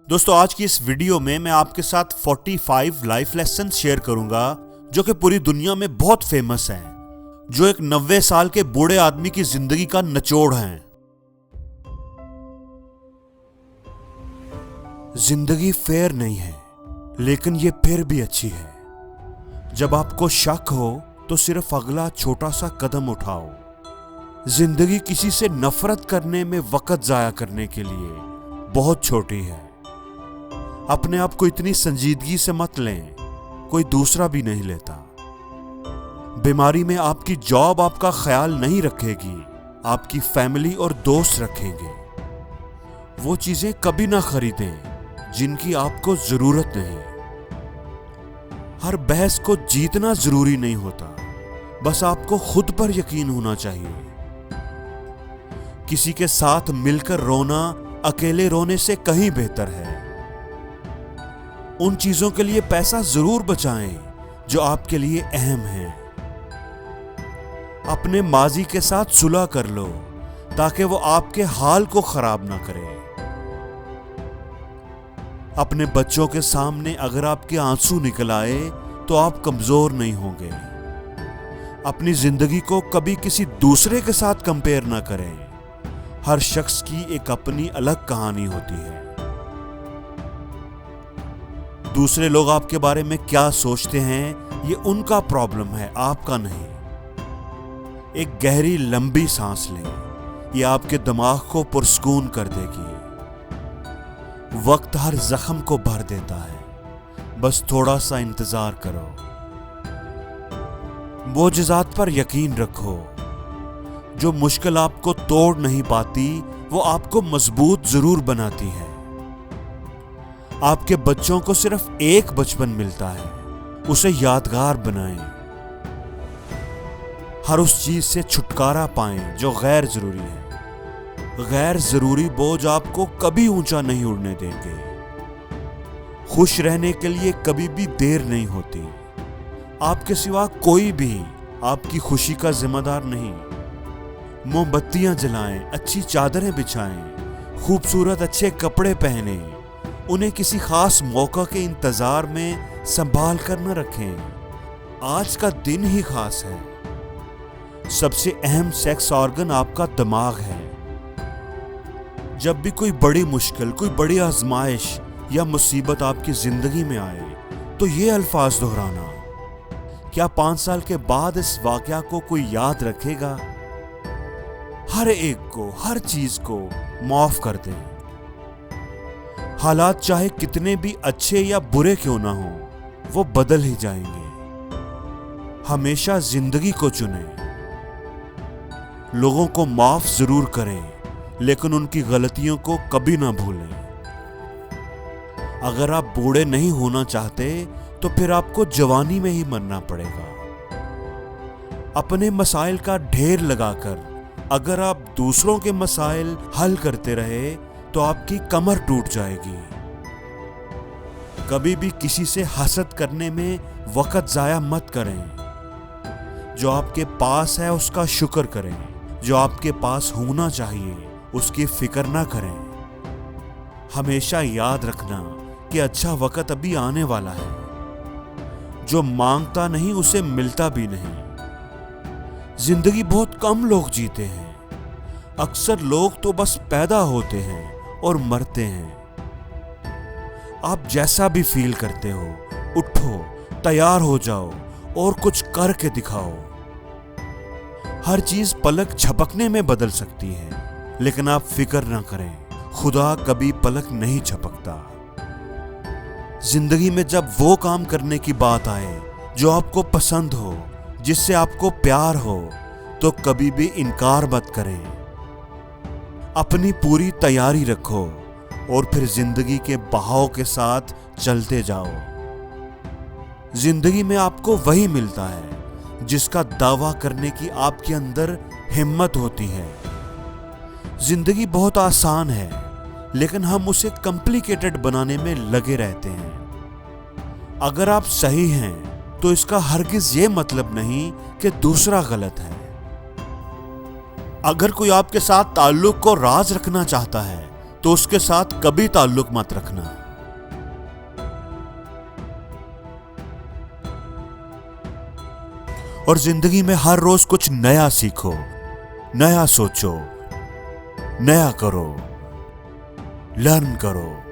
दोस्तों, आज की इस वीडियो में मैं आपके साथ 45 लाइफ लेसन शेयर करूंगा जो कि पूरी दुनिया में बहुत फेमस हैं, जो एक 90 साल के बूढ़े आदमी की जिंदगी का निचोड़ हैं। जिंदगी फेयर नहीं है, लेकिन ये फिर भी अच्छी है। जब आपको शक हो तो सिर्फ अगला छोटा सा कदम उठाओ। जिंदगी किसी से नफरत करने में वक्त जाया करने के लिए बहुत छोटी है। अपने आप को इतनी संजीदगी से मत लें, कोई दूसरा भी नहीं लेता। बीमारी में आपकी जॉब आपका ख्याल नहीं रखेगी, आपकी फैमिली और दोस्त रखेंगे। वो चीजें कभी ना खरीदें जिनकी आपको जरूरत नहीं। हर बहस को जीतना जरूरी नहीं होता, बस आपको खुद पर यकीन होना चाहिए। किसी के साथ मिलकर रोना अकेले रोने से कहीं बेहतर है। उन चीजों के लिए पैसा जरूर बचाएं जो आपके लिए अहम हैं। अपने माजी के साथ सुलह कर लो ताकि वो आपके हाल को खराब ना करे। अपने बच्चों के सामने अगर आपके आंसू निकल आए तो आप कमजोर नहीं होंगे। अपनी जिंदगी को कभी किसी दूसरे के साथ कंपेयर ना करें। हर शख्स की एक अपनी अलग कहानी होती है। दूसरे लोग आपके बारे में क्या सोचते हैं ये उनका प्रॉब्लम है, आपका नहीं। एक गहरी लंबी सांस लें, ये आपके दिमाग को पुरस्कून कर देगी। वक्त हर जख्म को भर देता है, बस थोड़ा सा इंतजार करो। मोजज़ात पर यकीन रखो। जो मुश्किल आपको तोड़ नहीं पाती वो आपको मजबूत जरूर बनाती है। आपके बच्चों को सिर्फ एक बचपन मिलता है, उसे यादगार बनाएं। हर उस चीज से छुटकारा पाएं जो गैर जरूरी है। गैर जरूरी बोझ आपको कभी ऊंचा नहीं उड़ने देंगे। खुश रहने के लिए कभी भी देर नहीं होती। आपके सिवा कोई भी आपकी खुशी का जिम्मेदार नहीं। मोमबत्तियां जलाएं, अच्छी चादरें बिछाएं, खूबसूरत अच्छे कपड़े पहने। उन्हें किसी खास मौका के इंतजार में संभाल कर न रखें। आज का दिन ही खास है। सबसे अहम सेक्स ऑर्गन आपका दिमाग है। जब भी कोई बड़ी मुश्किल, कोई बड़ी आजमाइश या मुसीबत आपकी जिंदगी में आए तो ये अल्फाज दोहराना। क्या 5 साल के बाद इस वाकया को कोई याद रखेगा? हर एक को, हर चीज को माफ कर दें। हालात चाहे कितने भी अच्छे या बुरे क्यों ना हो, वो बदल ही जाएंगे। हमेशा जिंदगी को चुनें। लोगों को माफ जरूर करें, लेकिन उनकी गलतियों को कभी ना भूलें। अगर आप बूढ़े नहीं होना चाहते तो फिर आपको जवानी में ही मरना पड़ेगा। अपने मसाइल का ढेर लगाकर अगर आप दूसरों के मसाइल हल करते रहे तो आपकी कमर टूट जाएगी। कभी भी किसी से हसद करने में वक्त जाया मत करें। जो आपके पास है उसका शुक्र करें। जो आपके पास होना चाहिए उसकी फिक्र ना करें। हमेशा याद रखना कि अच्छा वक्त अभी आने वाला है। जो मांगता नहीं उसे मिलता भी नहीं। जिंदगी बहुत कम लोग जीते हैं। अक्सर लोग तो बस पैदा होते हैं और मरते हैं। आप जैसा भी फील करते हो, उठो, तैयार हो जाओ और कुछ करके दिखाओ। हर चीज पलक झपकने में बदल सकती है, लेकिन आप फिक्र ना करें, खुदा कभी पलक नहीं झपकता। जिंदगी में जब वो काम करने की बात आए जो आपको पसंद हो, जिससे आपको प्यार हो, तो कभी भी इनकार मत करें। अपनी पूरी तैयारी रखो और फिर जिंदगी के बहाव के साथ चलते जाओ। जिंदगी में आपको वही मिलता है जिसका दावा करने की आपके अंदर हिम्मत होती है। जिंदगी बहुत आसान है, लेकिन हम उसे कॉम्प्लिकेटेड बनाने में लगे रहते हैं। अगर आप सही हैं तो इसका हरगिज ये मतलब नहीं कि दूसरा गलत है। अगर कोई आपके साथ ताल्लुक को राज रखना चाहता है तो उसके साथ कभी ताल्लुक मत रखना। और जिंदगी में हर रोज कुछ नया सीखो, नया सोचो, नया करो, लर्न करो।